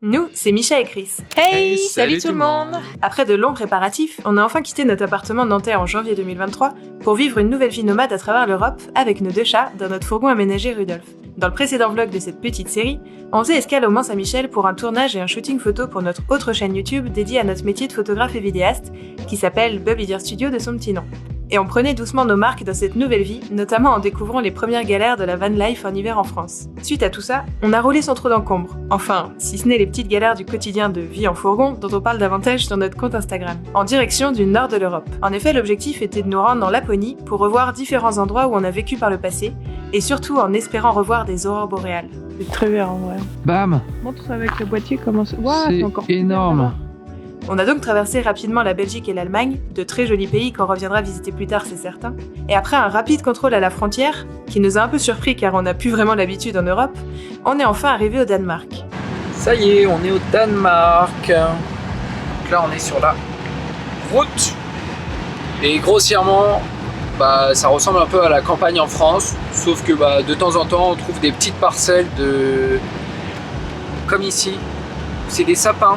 Nous, c'est Micha et Chris. Hey, salut tout le monde. Après de longs préparatifs, on a enfin quitté notre appartement nantais en janvier 2023 pour vivre une nouvelle vie nomade à travers l'Europe avec nos deux chats dans notre fourgon aménagé Rudolf. Dans le précédent vlog de cette petite série, on faisait escale au Mont-Saint-Michel pour un tournage et un shooting photo pour notre autre chaîne YouTube dédiée à notre métier de photographe et vidéaste qui s'appelle Bub Idir Studio de son petit nom. Et on prenait doucement nos marques dans cette nouvelle vie, notamment en découvrant les premières galères de la van life en hiver en France. Suite à tout ça, on a roulé sans trop d'encombre. Enfin, si ce n'est les petites galères du quotidien de vie en fourgon dont on parle davantage sur notre compte Instagram, en direction du nord de l'Europe. En effet, l'objectif était de nous rendre en Laponie pour revoir différents endroits où on a vécu par le passé, et surtout en espérant revoir des aurores boréales. C'est très vert en vrai. Bam! Montre avec le boîtier comment ça... Wow, C'est encore plus énorme. vert, On a donc traversé rapidement la Belgique et l'Allemagne, de très jolis pays qu'on reviendra visiter plus tard, c'est certain. Et après un rapide contrôle à la frontière, qui nous a un peu surpris car on n'a plus vraiment l'habitude en Europe, on est enfin arrivé au Danemark. Ça y est, on est au Danemark. Donc là, on est sur la route. Et grossièrement, ça ressemble un peu à la campagne en France, sauf que de temps en temps, on trouve des petites parcelles comme ici. C'est des sapins.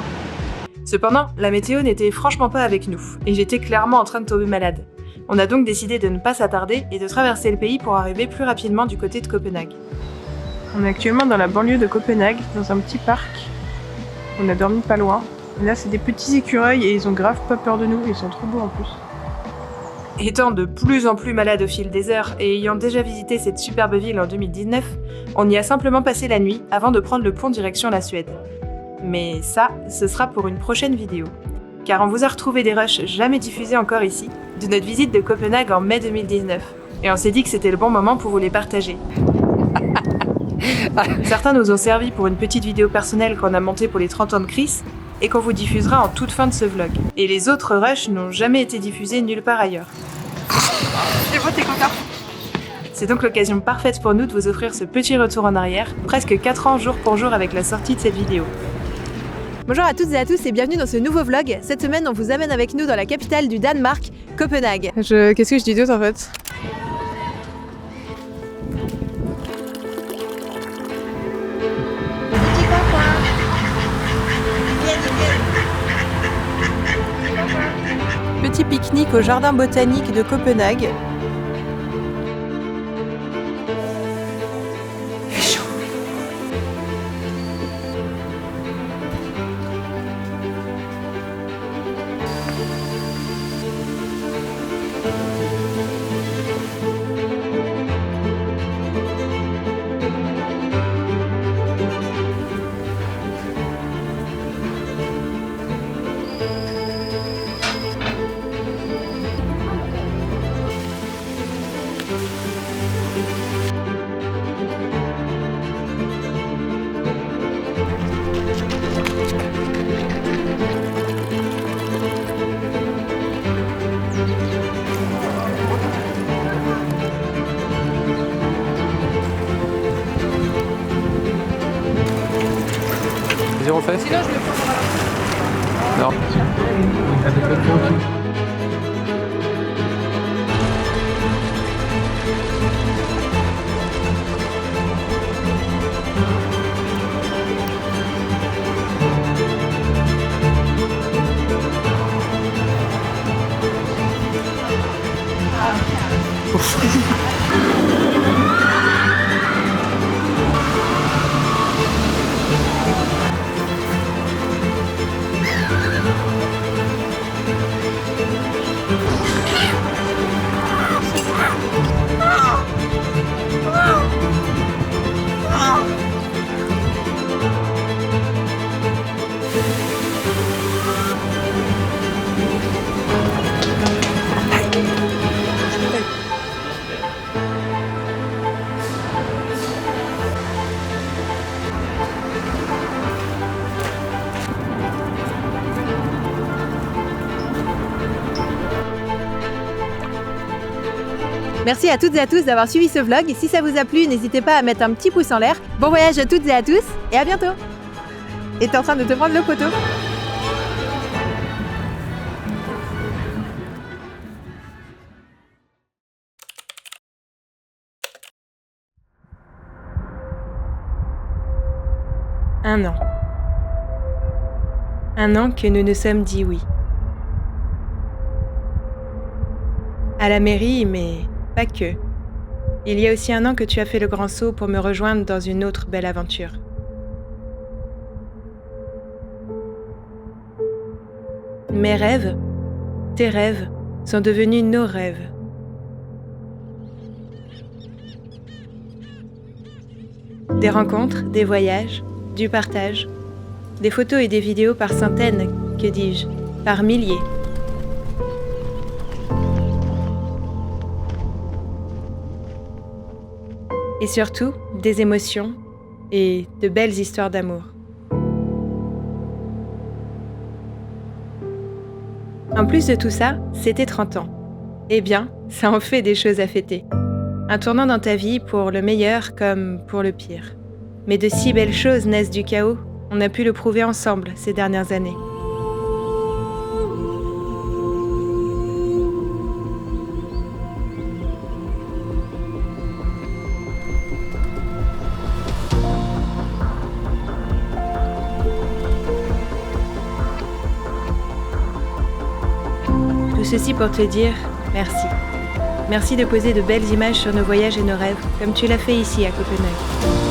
Cependant, la météo n'était franchement pas avec nous, et j'étais clairement en train de tomber malade. On a donc décidé de ne pas s'attarder et de traverser le pays pour arriver plus rapidement du côté de Copenhague. On est actuellement dans la banlieue de Copenhague, dans un petit parc. On a dormi pas loin. Et là, c'est des petits écureuils et ils ont grave pas peur de nous, ils sont trop beaux en plus. Étant de plus en plus malade au fil des heures et ayant déjà visité cette superbe ville en 2019, on y a simplement passé la nuit avant de prendre le pont direction la Suède. Mais ça, ce sera pour une prochaine vidéo. Car on vous a retrouvé des rushs jamais diffusés encore ici, de notre visite de Copenhague en mai 2019. Et on s'est dit que c'était le bon moment pour vous les partager. Certains nous ont servi pour une petite vidéo personnelle qu'on a montée pour les 30 ans de Chris, et qu'on vous diffusera en toute fin de ce vlog. Et les autres rushs n'ont jamais été diffusés nulle part ailleurs. C'est beau, t'es content? C'est donc l'occasion parfaite pour nous de vous offrir ce petit retour en arrière, presque 4 ans jour pour jour avec la sortie de cette vidéo. Bonjour à toutes et à tous et bienvenue dans ce nouveau vlog. Cette semaine, on vous amène avec nous dans la capitale du Danemark, Copenhague. Qu'est-ce que je dis d'autre en fait? Petit pique-nique au jardin botanique de Copenhague. Vas-y, refais. Sinon, je le prends. Non. Merci à toutes et à tous d'avoir suivi ce vlog. Si ça vous a plu, n'hésitez pas à mettre un petit pouce en l'air. Bon voyage à toutes et à tous et à bientôt. Et t'es en train de te prendre le photo. Un an. Un an que nous nous sommes dit oui. À la mairie, mais pas que. Il y a aussi un an que tu as fait le grand saut pour me rejoindre dans une autre belle aventure. Mes rêves, tes rêves, sont devenus nos rêves. Des rencontres, des voyages, du partage, des photos et des vidéos par centaines, que dis-je, par milliers. Et surtout, des émotions et de belles histoires d'amour. En plus de tout ça, c'était 30 ans. Eh bien, ça en fait des choses à fêter. Un tournant dans ta vie pour le meilleur comme pour le pire. Mais de si belles choses naissent du chaos, on a pu le prouver ensemble ces dernières années. Tout ceci pour te dire merci. Merci de poser de belles images sur nos voyages et nos rêves, comme tu l'as fait ici à Copenhague.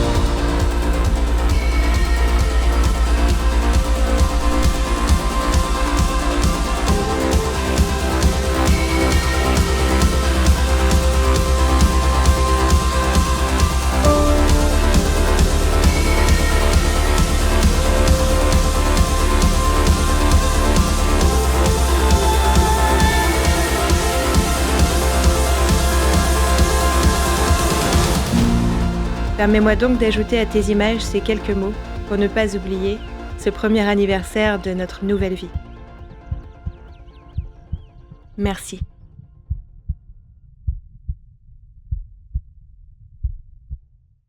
Permets-moi donc d'ajouter à tes images ces quelques mots pour ne pas oublier ce premier anniversaire de notre nouvelle vie. Merci.